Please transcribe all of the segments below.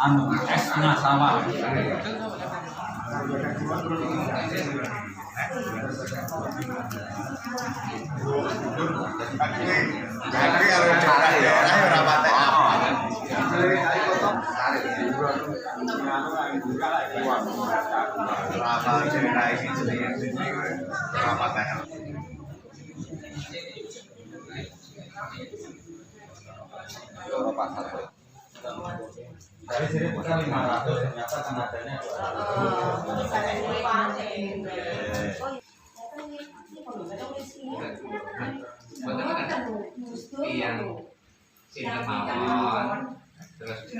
Anu esnya sama. Dari sini bukan 500 ternyata tenaganya 200. Iya. Sini mawon. Terus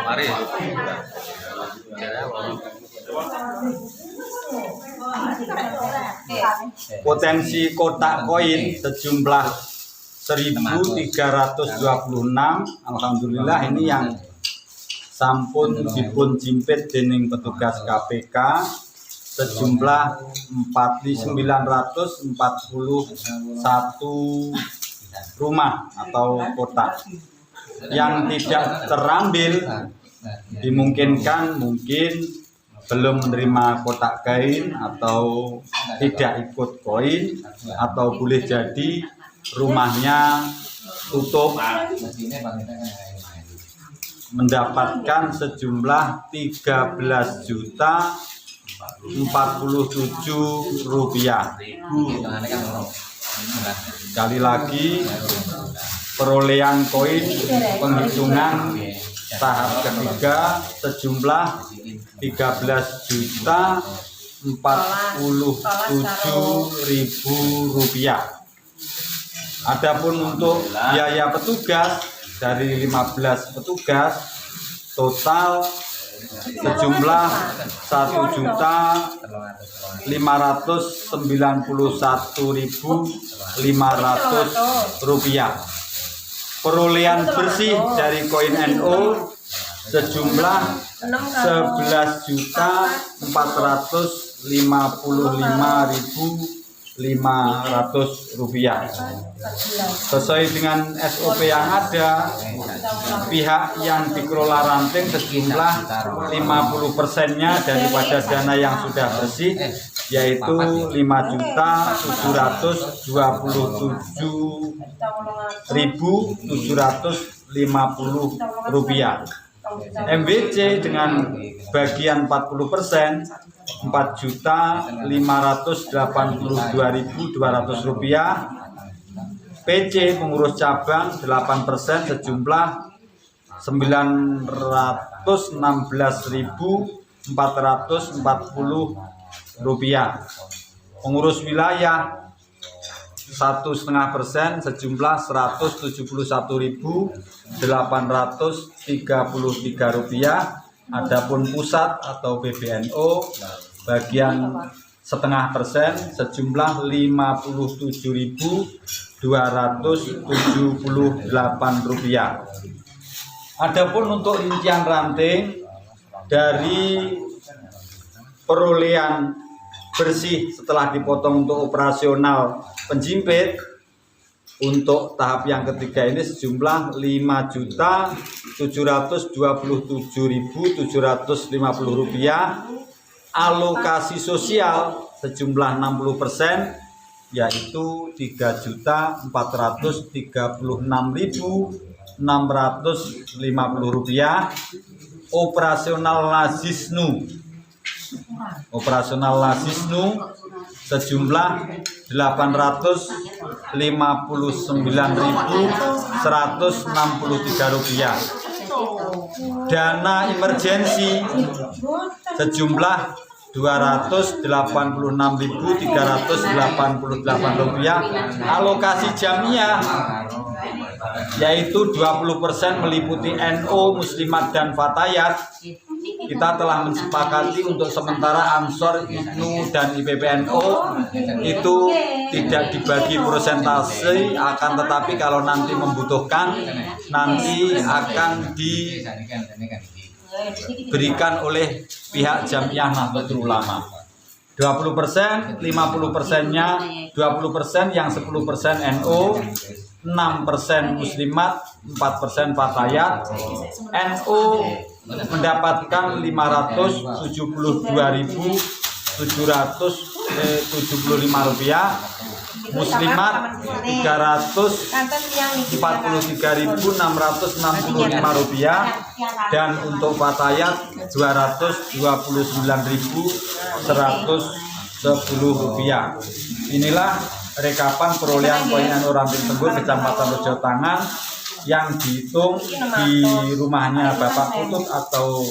mari. Potensi kotak koin sejumlah 1.326. Alhamdulillah ini yang sampun dipun jimpit dening petugas KPK sejumlah 4.941 rumah atau kotak. Yang tidak terambil dimungkinkan mungkin belum menerima kotak kain atau tidak ikut koin, atau boleh jadi rumahnya tutup, mendapatkan sejumlah 13.047 rupiah. Sekali lagi, perolehan koin penghitungan tahap ketiga sejumlah 13.047.000 rupiah. Adapun untuk biaya petugas dari 15 petugas total sejumlah 1.591.500 rupiah. Perolehan bersih dari koin NO sejumlah 11.455.500 rupiah. Sesuai dengan SOP yang ada, pihak yang dikelola ranting sejumlah 50%-nya daripada dana yang sudah bersih, yaitu 5.077.750 rupiah. MBC dengan bagian 40% 4.582.200 rupiah. PC pengurus cabang 8% sejumlah 916.440 rupiah. Pengurus wilayah 1,5% sejumlah 171.833 rupiah. Adapun pusat atau PBNO bagian 0,5% sejumlah 57.278 rupiah. Adapun untuk rincian ranting dari perolehan bersih setelah dipotong untuk operasional penjimpit, untuk tahap yang ketiga ini sejumlah 5.727.750 rupiah. Alokasi sosial sejumlah 60% yaitu 3.436.650 rupiah. Operasional Lazisnu sejumlah 859.163 rupiah. Dana emergensi sejumlah 286.388 rupiah. Alokasi jamiah yaitu 20% meliputi NO, Muslimat dan Fatayat. Kita telah mensepakati untuk sementara Ansor, IPNU dan IPPNU itu tidak dibagi persentase, akan tetapi kalau nanti membutuhkan nanti akan diberikan oleh pihak Jamiah Nahdlatul Ulama. 20%, 50%-nya 20% yang 10% NU, 6% Muslimat, 4% Fatayat. NU mendapatkan 572.775 rupiah, Muslimat 343.665 rupiah, dan untuk Fatayat 229.110 rupiah. Inilah rekapan perolehan koin NU Ramping Tenggur Kecamatan Rejo Tangan yang dihitung di rumahnya Bapak Putut atau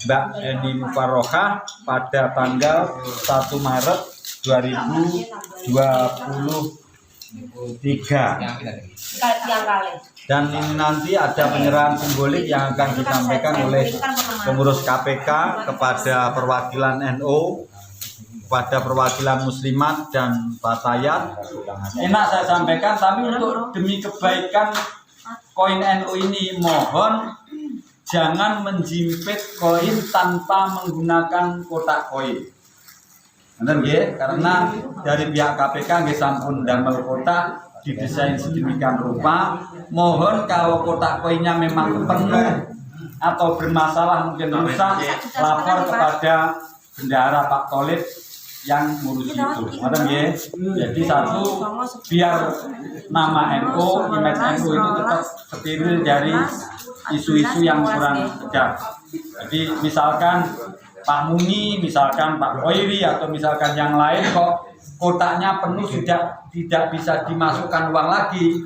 Mbak Eni Mufarrohah pada tanggal 1 Maret 2023. Dan ini nanti ada penyerahan simbolik yang akan disampaikan oleh pengurus KPK kepada perwakilan NU, pada perwakilan Muslimat dan Fatayat. Enak saya sampaikan, tapi untuk demi kebaikan koin NU ini mohon jangan menjimpit koin tanpa menggunakan kotak koin. Benar ya? Karena dari pihak KPK nggih sampun damel kotak didesain sedemikian rupa. Mohon kalau kotak koinnya memang penuh atau bermasalah mungkin rusak, lapor kepada bendahara Pak Tolib yang ngurus itu. Benar ya? Jadi satu, biar nama NU, image NU itu tetap steril dari isu-isu yang kurang tegas. Jadi misalkan Pak Muni, misalkan Pak Koiri, atau misalkan yang lain kok kotaknya penuh sudah tidak bisa dimasukkan uang lagi,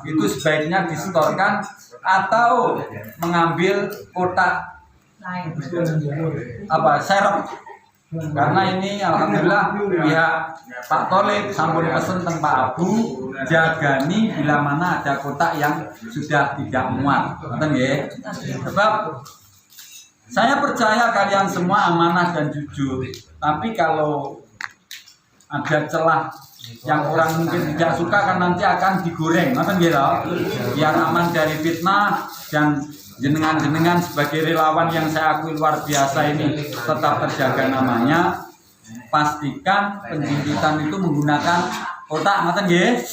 itu sebaiknya disetorkan atau mengambil kotak serep. Karena ini alhamdulillah pihak Pak Tolib sampun pesen teng Pak Abu jagani bila mana ada kotak yang sudah tidak muat. Ngoten nggih. Sebab saya percaya kalian semua amanah dan jujur. Tapi kalau ada celah yang orang mungkin tidak suka kan nanti akan digoreng. Ngoten nggih lho. Biar aman dari fitnah dan jenengan-jenengan sebagai relawan yang saya akui luar biasa ini tetap terjaga namanya. Pastikan penjimpitan itu menggunakan kotak, ngoten nggih.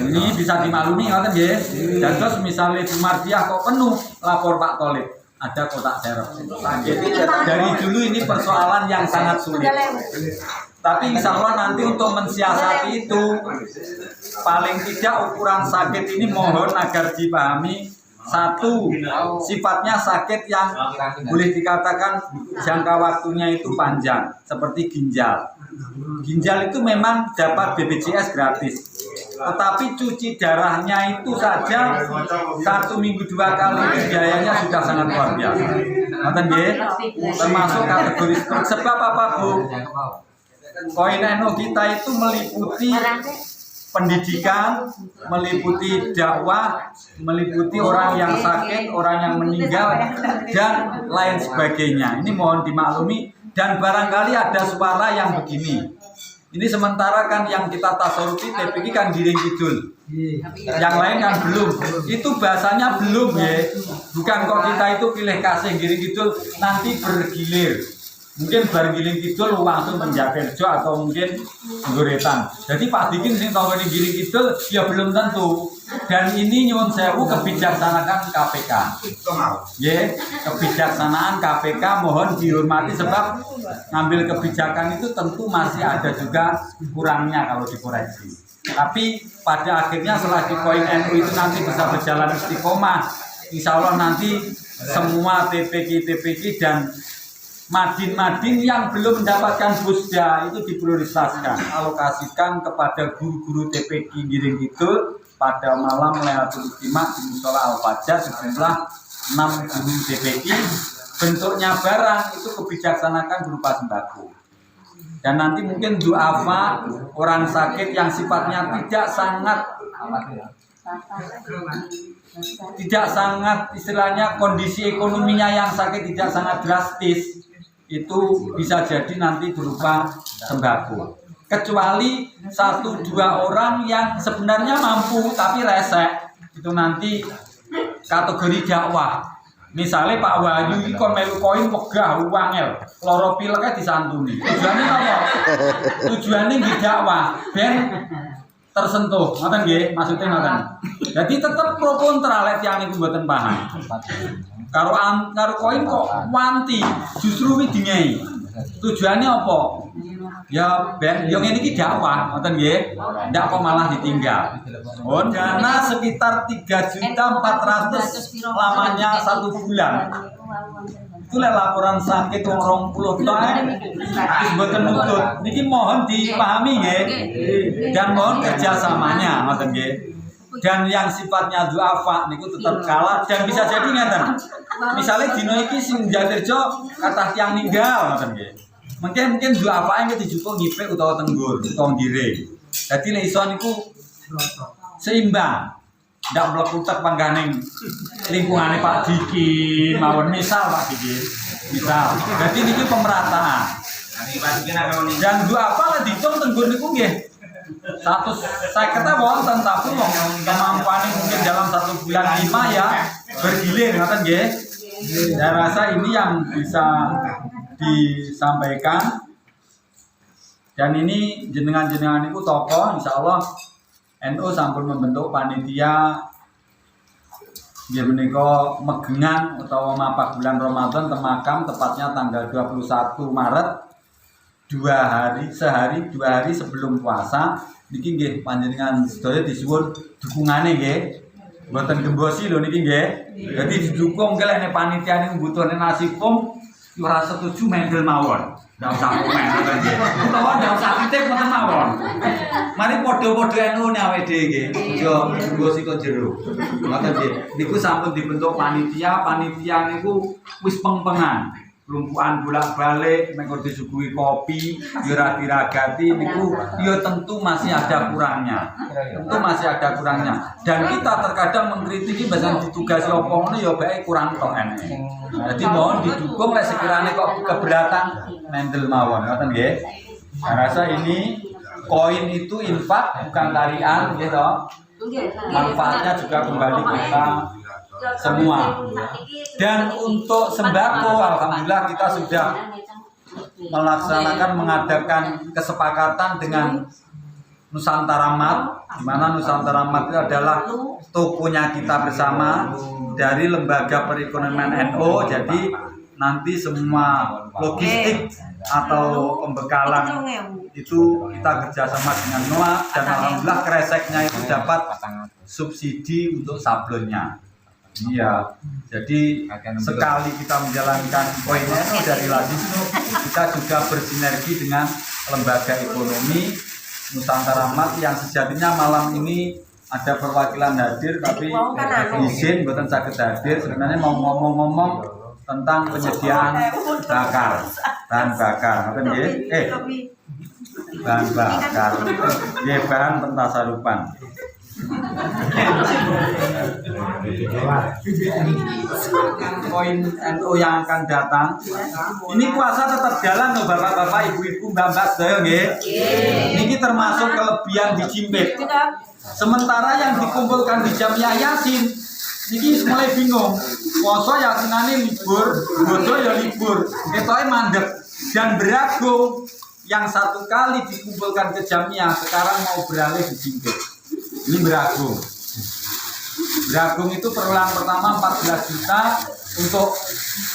Ini bisa dimaklumi, ngoten nggih. Dan terus misalnya di Mardiah kok penuh, lapor Pak Tolib, ada kotak serep. Jadi dari dulu ini persoalan yang sangat sulit. Tapi insya Allah nanti untuk mensiasati itu, paling tidak ukuran sakit ini mohon agar dipahami. Satu, sifatnya sakit yang boleh dikatakan jangka waktunya itu panjang, seperti ginjal. Ginjal itu memang dapat BPJS gratis, tetapi cuci darahnya itu saja 1 minggu 2 kali biayanya sudah sangat luar biasa. Termasuk kategori stroke. Sebab apa, Bu? Koin NU kita itu meliputi pendidikan, meliputi dakwah, meliputi orang yang sakit, orang yang meninggal, dan lain sebagainya. Ini mohon dimaklumi. Dan barangkali ada suara yang begini. Ini sementara kan yang kita tasarufi TPK kan giring kidul, yang lain kan belum. Itu bahasanya belum ya. Bukan kok kita itu pilih kasih giring kidul nanti bergilir. mungkin bar giling kidul langsung Penjakerjo atau mungkin Goretan. Jadi Pak Dikin sing tahu ini giling kidul ya belum tentu. Dan ini nyuwun sewu kebijaksanaan KPK. Ya, kebijaksanaan KPK mohon dihormati sebab ngambil kebijakan itu tentu masih ada juga kurangnya kalau dikoreksi. Tapi pada akhirnya selagi koin NU itu nanti bisa berjalan istiqomah, insya Allah nanti semua TPQ dan Madin yang belum mendapatkan busda itu diprioritaskan, alokasikan kepada guru-guru TPQ Giring itu pada malam Lailatul Istimewa di Musola Al-Fajar sejumlah 6 guru TPQ. Bentuknya barang itu kebijaksanakan berupa sembako. Dan nanti mungkin duafa orang sakit yang sifatnya tidak sangat istilahnya kondisi ekonominya yang sakit tidak sangat drastis, itu bisa jadi nanti berupa sembako. Kecuali 1-2 orang yang sebenarnya mampu tapi resek, itu nanti kategori dakwah. Misalnya Pak Wahyu iki kon melu koin wegah wangel, loro pileknya disantuni. Tujuannya apa? Tujuannya nggih dakwah ben tersentuh, ngoten nggih, maksudnya ngoten. Jadi tetap pro kontra lek tiyang niku mboten paham. Karo koin kok wanti, justru wi dingai. Tujuannya apa? Ya ben yo ngene iki dakwah, ngoten nggih. Ndak kok malah ditinggal. Dana sekitar 3.400.000 lamanya 1 bulan. Itu laporan sakit wong 20 tahun wis mboten nutut. Niki mohon dipahami nggih. Dan mohon kerjasamanya ngoten nggih. Dan yang sifatnya duafa niku tetap kalah dan bisa jadi ngeten. Misalnya dino iki sing Jatirjo kathah tiyang ninggal ngoten nggih. Mungkin duafa yang dijupuk ngipe utawa tenggur utawa ngire. Dadi nek iso niku seimbang. Ndak mlekutek pangganing lingkungannya Pak Diki mawon misal Pak Diki. Misal. Jadi niki pemerataan. Dan duafa lah ditung tenggur niku nggih. 150 wonten tapi kemampuannya mungkin dalam 1 bulan 5 ya bergilir ngoten nggih. Saya rasa ini yang bisa disampaikan. Dan ini jenengan-jenengan itu tokoh insya Allah NU sampun membentuk panitia dia menika megengan utawa mapak bulan Ramadan temakam tepatnya tanggal 21 Maret 2 hari sebelum puasa niki nggih panjenengan sedaya disuwun dukungane nggih mboten gembosi lho niki nggih. Dadi didukung kelek panitia niku butuhne nasi kum ora setuju mendel mawon. Ndak usah komen ngoten nggih. Utawa ndak usah kritik ngoten mawon. Mari padha-padha NU ne awake dhewe nggih. Aja gembosi kok jero. Ngoten nggih. Niku sampun dibentuk panitia niku wis peng-pengan. Lumpuhan bolak-balik, mengko disuguhi kopi, ya ora diragati niku ya tentu masih ada kurangnya. Dan kita terkadang mengkritiki bahasa ditugasi apa ngono ya bae kurang tok enek. Jadi mohon didukung lek sekiranya kok keberatan mendel mawon, ngoten nggih. Saya rasa ini koin itu infak bukan tarian nggih to. Manfaatnya juga kembali kita semua. Dan untuk sembako alhamdulillah kita sudah mengadakan kesepakatan dengan Nusantara Mat, di mana Nusantara Mat itu adalah tokonya kita bersama dari Lembaga Perekonomian NU. Jadi nanti semua logistik atau pembekalan itu kita kerjasama dengan NOA dan alhamdulillah kreseknya itu dapat subsidi untuk sablonnya. Iya, jadi sekali kita menjalankan koin NU dari Ladisnu, kita juga bersinergi dengan lembaga ekonomi Nusantara Mat yang sejatinya malam ini ada perwakilan hadir tapi izin buatan sakit hadir. Sebenarnya mau ngomong-ngomong tentang penyediaan bahan bakar, bahan pentasarupan. Koin NU yang akan datang. Ini puasa tetap jalan loh bapak-bapak, ibu-ibu, mbak-mbak sedaya nggih. Niki termasuk kelebihan di Cimpit. Sementara yang dikumpulkan di Jamiah Yasin niki mulai bingung. Puasa yasinane libur, bodo ya libur. Ketoke mandek. Dan Beragung yang satu kali dikumpulkan ke Jamiah sekarang mau beralih di Jimpit. Ini Beragung. Beragung itu perulang pertama 14 juta, untuk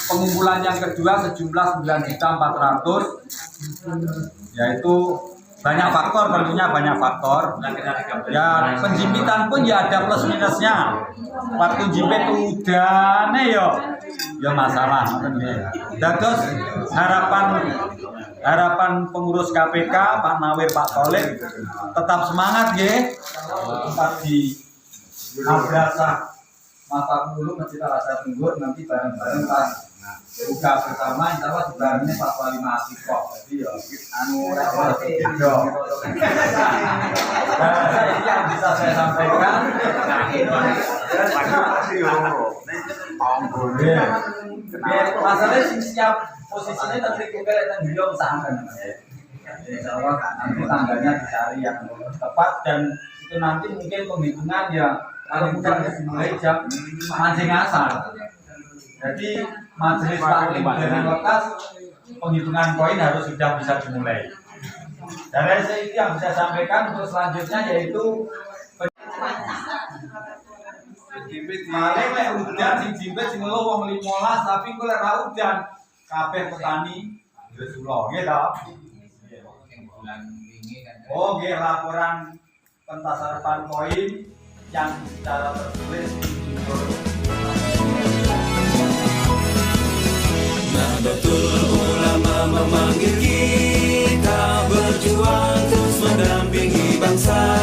pengumpulan yang kedua sejumlah 9.400.000, yaitu banyak faktor, tentunya banyak faktor. Ya penjimpitan pun ya ada plus minusnya. Waktu jimpit udah ya masalah. Dan terus harapan pengurus KPK Pak Nawir, Pak Tolik tetap semangat ya. Tetap di madrasah mata dulu nanti kita rasa tunggu nanti bareng-bareng pas buka bersama, insya Allah juga ini pas wali mahasiswa. Jadi ya ini yang bisa saya sampaikan. Masalahnya siap posisinya nanti kita lihat beliau usahakan. Insya Allah nanti tanggalnya dicari yang tepat, dan itu nanti mungkin penghitungan ya kalau bukan dimulai jam mancing asal. Jadi majelis taklim dari lekas penghitungan koin harus sudah bisa dimulai. Dari saya itu yang bisa sampaikan. Untuk selanjutnya yaitu malah udan sing jimpit sing lo wong 15, tapi kok lek ra udan kabeh petani wis ulo nggih ta. Oh nggih, laporan pentasarupan koin yang secara tertulis Nahdlatul Ulama memanggil kita berjuang terus mendampingi bangsa.